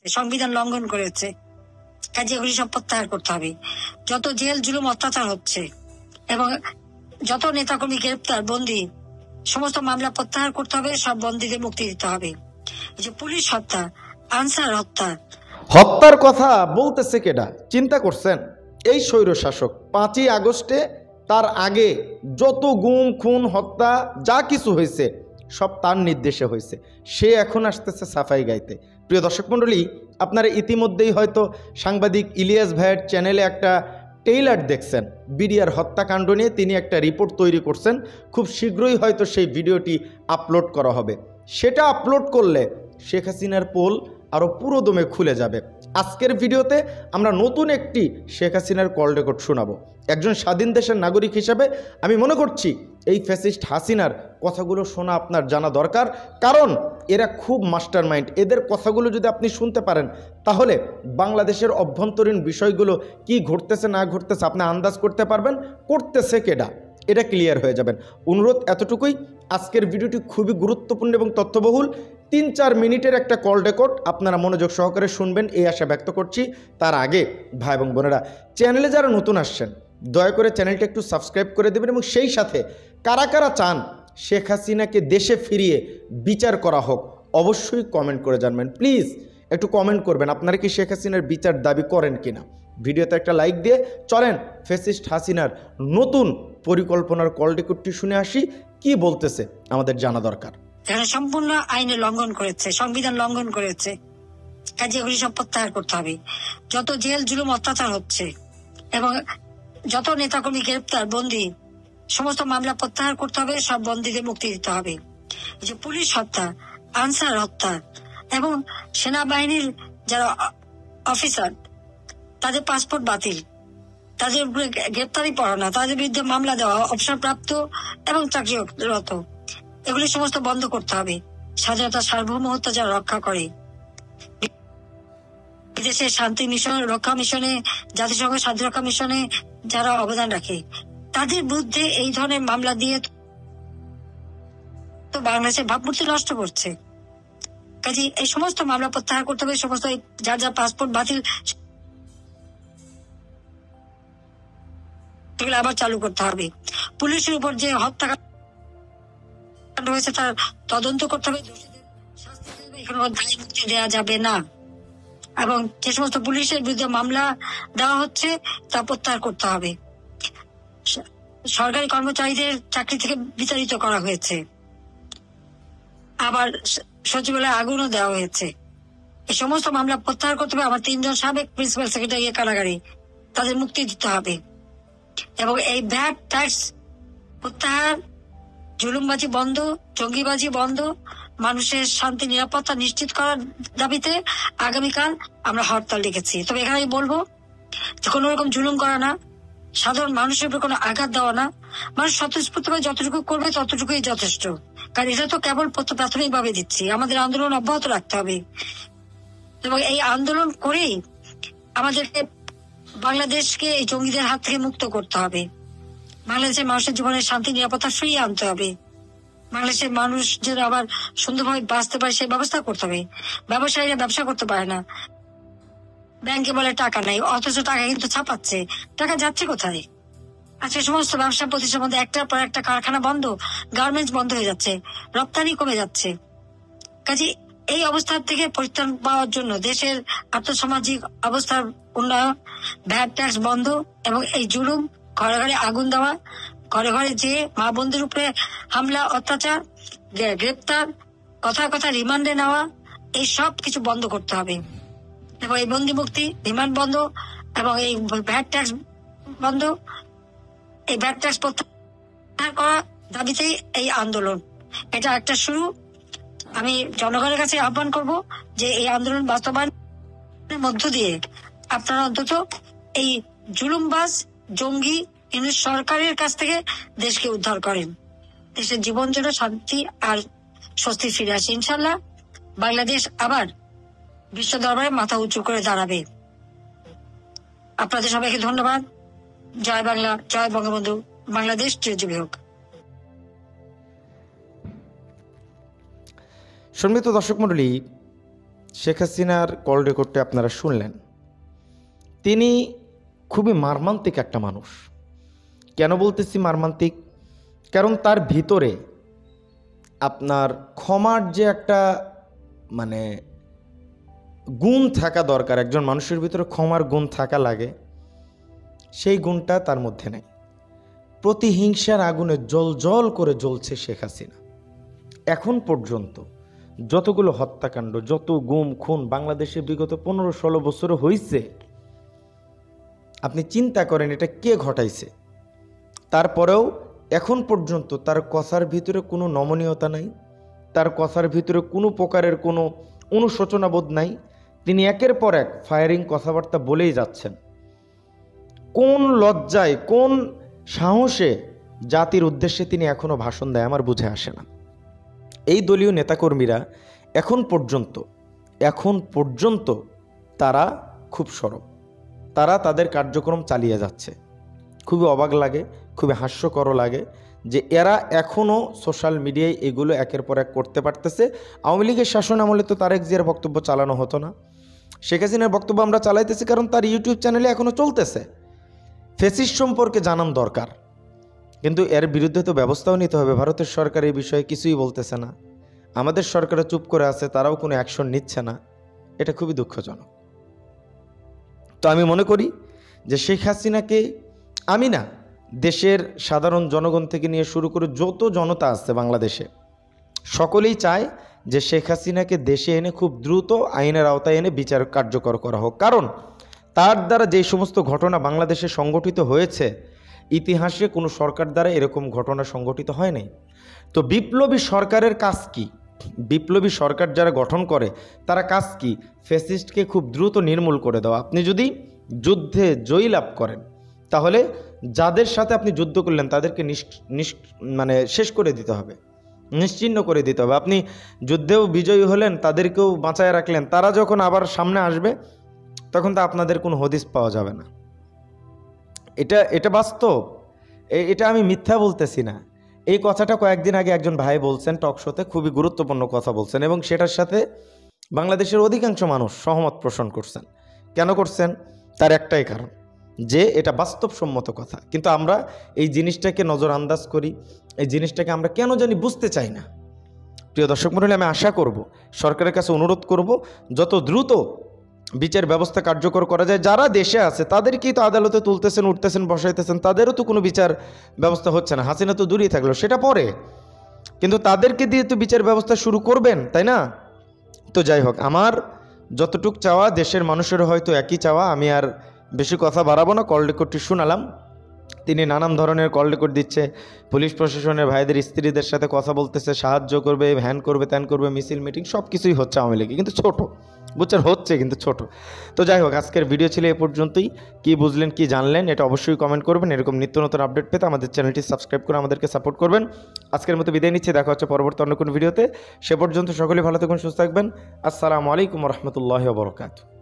সংবিধান লঙ্ঘন করেছে, কাজে এগুলি সব প্রত্যাহার করতে হবে। যত জেল জুলুম অত্যাচার হচ্ছে এবং যত নেতাকর্মী গ্রেপ্তার বন্দী, সমস্ত মামলা প্রত্যাহার করতে হবে, সব বন্দীদের মুক্তি দিতে হবে। এই যে পুলিশ হত্যা, আনসার হত্যার কথা বলতেছে কেডা? চিন্তা করছেন? এই স্বৈর শাসক 5ই আগস্টে তার আগে যত গুম খুন হত্যা যা কিছু হয়েছে সব তার নির্দেশে হয়েছে। সে এখন আসতেছে সাফাই গাইতে। প্রিয় দর্শক মণ্ডলী, আপনারা ইতিমধ্যেই হয়তো সাংবাদিক ইলিয়াস ভাইয়ের চ্যানেলে একটা ট্রেইলার দেখছেন। বিডিআর হত্যাকাণ্ড নিয়ে তিনি একটা রিপোর্ট তৈরি করছেন। খুব শীঘ্রই হয়তো সেই ভিডিওটি আপলোড করা হবে। সেটা আপলোড করলে শেখ হাসিনার পোল আরও পুরোদমে খুলে যাবে। আজকের ভিডিওতে আমরা নতুন একটি শেখ হাসিনার কল রেকর্ড শোনাবো। একজন স্বাধীন দেশের নাগরিক হিসাবে আমি মনে করছি এই ফ্যাসিস্ট হাসিনার কথাগুলো শোনা আপনার জানা দরকার, কারণ এরা খুব মাস্টার মাইন্ড। এদের কথাগুলো যদি আপনি শুনতে পারেন তাহলে বাংলাদেশের অভ্যন্তরীণ বিষয়গুলো কি ঘটতেছে না ঘটতেছে আপনি আন্দাজ করতে পারবেন, করতেছে কেডা এটা ক্লিয়ার হয়ে যাবেন। অনুরোধ এতটুকুই, আজকের ভিডিওটি খুবই গুরুত্বপূর্ণ এবং তথ্যবহুল। 3-4 মিনিটের একটা কল রেকর্ড আপনারা মনোযোগ সহকারে শুনবেন এই আশা ব্যক্ত করছি। তার আগে ভাই এবং বোনেরা, চ্যানেলে যারা নতুন আসছেন দয়া করে চ্যানেলটা একটু সাবস্ক্রাইব করে দেবেন এবং সেই সাথে কারা কারা চান শেখ হাসিনাকে দেশে ফিরিয়ে বিচার করা হোক অবশ্যই কমেন্ট করে জানবেন। প্লিজ একটু কমেন্ট করবেন আপনারা কি শেখ হাসিনার বিচার দাবি করেন কিনা। ভিডিওতে একটা লাইক দিয়ে চলেন ফ্যাসিস্ট হাসিনার নতুন পরিকল্পনার কল রেকর্ডটি শুনে আসি, কি বলতেছে আমাদের জানা দরকার। এখানে সম্পূর্ণ আইনে লঙ্ঘন করেছে, সংবিধান লঙ্ঘন করেছে, কাজে এগুলি সব প্রত্যাহার করতে হবে। যত জেল জুলুম অত্যাচার হচ্ছে এবং যত নেতাকর্মী গ্রেপ্তার বন্দী, সমস্ত মামলা প্রত্যাহার করতে হবে, সব বন্দীদের মুক্তি দিতে হবে। এই যে পুলিশ হত্যা, আনসার হত্যা এবং সেনাবাহিনীর যারা অফিসার তাদের পাসপোর্ট বাতিল, তাদের উপরে গ্রেপ্তারি পড়ানো, তাদের বিরুদ্ধে মামলা দেওয়া, অবসরপ্রাপ্ত এবং চাকরিরত, এগুলি সমস্ত বন্ধ করতে হবে। স্বাধীনতা সার্বভৌমত্ব যারা রক্ষা করে, বিদেশের শান্তি মিশন রক্ষা মিশনে, জাতিসংঘ শান্তি রক্ষা মিশনে যারা অবদান রাখে, তাদের বিরুদ্ধে এই ধরনের মামলা দিয়ে তো বাংলাদেশের ভাবমূর্তি নষ্ট করছে। কাজে এই সমস্ত মামলা প্রত্যাহার করতে হবে, সমস্ত যার যার পাসপোর্ট বাতিল সেগুলো আবার চালু করতে হবে। পুলিশের উপর যে হত্যাকাণ্ড হয়েছে তার তদন্ত করতে হবে, দোষীদের শাস্তি দেবে, এখানে দায় মুক্তি দেওয়া যাবে না। এবং যে সমস্ত পুলিশের বিরুদ্ধে মামলা দেওয়া হচ্ছে তা প্রত্যাহার করতে হবে। সরকারি কর্মচারীদের চাকরি থেকে বিতাড়িত করা হয়েছে, আবার সচিবালয়ে আগুনও দেওয়া হয়েছে। এই সমস্ত মামলা প্রত্যাহার করতে হবে। আমার 3 জন সাবেক প্রিন্সিপাল সেক্রেটারি কারাগারে, তাদের মুক্তি দিতে হবে। এবং এই ভ্যাট ট্যাক্স প্রত্যাহার, জুলুমবাজি বন্ধ, জঙ্গিবাজি বন্ধ, মানুষের শান্তি নিরাপত্তা নিশ্চিত করার দাবিতে আগামীকাল আমরা হরতাল ডেকেছি। তবে এখানে বলবো যে কোন রকম জুলুম করা না, সাধারণ মানুষের উপর কোনো আঘাত দেওয়া না। মানুষ স্বতঃস্ফূর্তভাবে যতটুকু করবে ততটুকুই যথেষ্ট, কারণ এটা তো কেবল প্রাথমিক ভাবে দিচ্ছি। আমাদের আন্দোলন অব্যাহত রাখতে হবে এবং এই আন্দোলন করেই আমাদেরকে বাংলাদেশকে এই জঙ্গিদের হাত থেকে মুক্ত করতে হবে। বাংলাদেশের মানুষের জীবনের শান্তি নিরাপত্তা ফিরিয়ে আনতে হবে। বাংলাদেশের মানুষ যেন আবার সুন্দরভাবে বাঁচতে পারে সেই ব্যবস্থা করতে হবে। ব্যবসায়ীরা ব্যবসা করতে পারে না, ব্যাংকে বলে টাকা নেই, অথচ টাকা কিন্তু ছাপাচ্ছে। টাকা যাচ্ছে কোথায়? আজকে সমস্ত ব্যবসা প্রতিষ্ঠানের মধ্যে একটার পর একটা কারখানা বন্ধ, গার্মেন্টস বন্ধ হয়ে যাচ্ছে, রপ্তানি কমে যাচ্ছে। কাজে এই অবস্থা থেকে পরিত্রাণ পাওয়ার জন্য দেশের আর্থসামাজিক অবস্থার উন্নয়ন, ভ্যাট ট্যাক্স বন্ধ এবং এই জুলুম, ঘরে ঘরে আগুন দেওয়া, ঘরে ঘরে যে মা বোনদের উপরে হামলা, অত্যাচার, গ্রেপ্তার, কথায় কথায় রিমান্ডে নেওয়া, এই সব কিছু বন্ধ করতে হবে। এবং এই বন্দি মুক্তি, রিমান্ড বন্ধ এবং এই ভ্যাট ট্যাক্স বন্ধ, এই ভ্যাট ট্যাক্স প্রত্যাহার করা দাবিতেই এই আন্দোলন। এটা একটা শুরু। আমি জনগণের কাছে আহ্বান করব যে এই আন্দোলন বাস্তবায়নের মধ্য দিয়ে আপনারা অন্তত এই জুলুমবাজ জঙ্গি ইংরেজ সরকারের কাছ থেকে দেশকে উদ্ধার করেন, দেশের জীবন জন্য শান্তি আর স্বস্তি ফিরে আসে। ইনশাল্লাহ বাংলাদেশ আবার বিশ্ব দরবারে মাথা উঁচু করে দাঁড়াবে। আপনাদের সবাইকে ধন্যবাদ। জয় বাংলা, জয় বঙ্গবন্ধু, বাংলাদেশ চিরজীবী হোক। সম্মানিত দর্শক মণ্ডলী, শেখ হাসিনার কল রেকর্ডটা আপনারা শুনলেন। তিনি খুবই মর্মান্তিক একটা মানুষ। কেন বলতেছি মর্মান্তিক? কারণ তার ভিতরে আপনার ক্ষমার যে একটা মানে গুণ থাকা দরকার, একজন মানুষের ভিতরে ক্ষমার গুণ থাকা লাগে, সেই গুণটা তার মধ্যে নেই। প্রতিহিংসার আগুনে জ্বল করে জ্বলছে শেখ হাসিনা। এখন পর্যন্ত যতগুলো হত্যাকাণ্ড, যত গুম খুন বাংলাদেশে বিগত 15-16 বছরে হয়েছে, আপনি চিন্তা করেন এটা কে ঘটাইছে। তারপরেও এখন পর্যন্ত তার কথার ভিতরে কোনো নমনীয়তা নাই, তার কথার ভিতরে কোনো প্রকারের কোনো অনুশোচনাবোধ নাই। তিনি একের পর এক ফায়ারিং কথাবার্তা বলেই যাচ্ছেন। কোন লজ্জায়, কোন সাহসে জাতির উদ্দেশ্যে তিনি এখনো ভাষণ দেয় আমার বুঝে আসে না। এই দলীয় নেতাকর্মীরা এখন পর্যন্ত তারা খুব সরব, তারা তাদের কার্যক্রম চালিয়ে যাচ্ছে। খুবই অবাক লাগে, খুবই হাস্যকর লাগে যে এরা এখনও সোশ্যাল মিডিয়ায় এগুলো একের পর এক করতে পারতেছে। আওয়ামী লীগের শাসন আমলে তো তারেক জিয়ার বক্তব্য চালানো হতো না, শেখ হাসিনার বক্তব্য আমরা চালাইতেছি কারণ তার ইউটিউব চ্যানেলে এখনও চলতেছে। ফ্যাসিস্ট সম্পর্কে জানান দরকার, কিন্তু এর বিরুদ্ধে তো ব্যবস্থাও নিতে হবে। ভারতের সরকার এই বিষয়ে কিছুই বলতেছে না, আমাদের সরকারও চুপ করে আছে, তারাও কোনো অ্যাকশন নিচ্ছে না। এটা খুবই দুঃখজনক। তো আমি মনে করি যে শেখ হাসিনাকে আমি না, দেশের সাধারণ জনগণ থেকে নিয়ে শুরু করে যত জনতা আছে বাংলাদেশে, সকলেই চায় যে শেখ হাসিনাকে দেশে এনে খুব দ্রুত আইনের আওতায় এনে বিচার কার্যকর করা হোক। কারণ তার দ্বারা যে সমস্ত ঘটনা বাংলাদেশে সংগঠিত হয়েছে, ইতিহাসে কোনো সরকার দ্বারা এরকম ঘটনা সংগঠিত হয় নাই। তো বিপ্লবী সরকারের কাজ কি? বিপ্লবী সরকার যারা গঠন করে তারা কাজ কি? ফ্যাসিস্টকে খুব দ্রুত নির্মূল করে দেওয়া। আপনি যদি যুদ্ধে জয়ী লাভ করেন, তাহলে যাদের সাথে আপনি যুদ্ধ করলেন তাদেরকে মানে শেষ করে দিতে হবে, নিশ্চিহ্ন করে দিতে হবে। আপনি যুদ্ধেও বিজয়ী হলেন, তাদেরকেও বাঁচায় রাখলেন, তারা যখন আবার সামনে আসবে তখন তো আপনাদের কোনো হদিস পাওয়া যাবে না। এটা বাস্তব, এটা আমি মিথ্যা বলতেছি না। এই কথাটা কয়েকদিন আগে একজন ভাই বলছেন টক শোতে, খুবই গুরুত্বপূর্ণ কথা বলছেন, এবং সেটার সাথে বাংলাদেশের অধিকাংশ মানুষ সহমত পোষণ করছেন। কেন করছেন? তার একটাই কারণ যে এটা বাস্তবসম্মত কথা, কিন্তু আমরা এই জিনিসটাকে নজরআন্দাজ করি, এই জিনিসটাকে আমরা কেন জানি বুঝতে চাই না। প্রিয় দর্শক মণ্ডলী, আমি আশা করব, সরকারের কাছে অনুরোধ করব, যত দ্রুত বিচার ব্যবস্থা কার্যকর করা যায়। যারা দেশে আছে তাদেরকেই তো আদালতে তুলতেছেন, উঠতেছেন, বসাইতেছেন, তাদেরও তো কোনো বিচার ব্যবস্থা হচ্ছে না। হাসিনা তো দূরেই থাকলো, সেটা পরে, কিন্তু তাদেরকে দিয়ে তো বিচার ব্যবস্থা শুরু করবেন, তাই না? তো যাই হোক, আমার যতটুক চাওয়া, দেশের মানুষেরও হয়তো একই চাওয়া। আমি আর বেশি কথা বাড়াবো না। কল রেকর্ডটি শোনালাম, তিনি নানান ধরনের কল রেকর্ড দিচ্ছে, পুলিশ প্রশাসনের ভাইদের স্ত্রীদের সাথে কথা বলতেছে, সাহায্য করবে, ভ্যান করবে, ত্যান করবে, মিছিল মিটিং সব কিছুই হচ্ছে আওয়ামী লীগে, কিন্তু ছোট, বুঝছেন, হচ্ছে কিন্তু ছোট। তো যাই হোক, আজকের ভিডিও ছিল এ পর্যন্তই। কি বুঝলেন, কি জানলেন, এটা অবশ্যই কমেন্ট করবেন। এরকম নিত্য নতুন আপডেট পেতে আমাদের চ্যানেলটি সাবস্ক্রাইব করে আমাদেরকে সাপোর্ট করবেন। আজকের মতো বিদায় নিচ্ছি, দেখা হচ্ছে পরবর্তী অন্য কোনো ভিডিওতে। সে পর্যন্ত সকলেই ভালো থাকুন, সুস্থ থাকবেন। আসসালামু আলাইকুম রহমতুল্লাহি ওয়া বারাকাতুহু।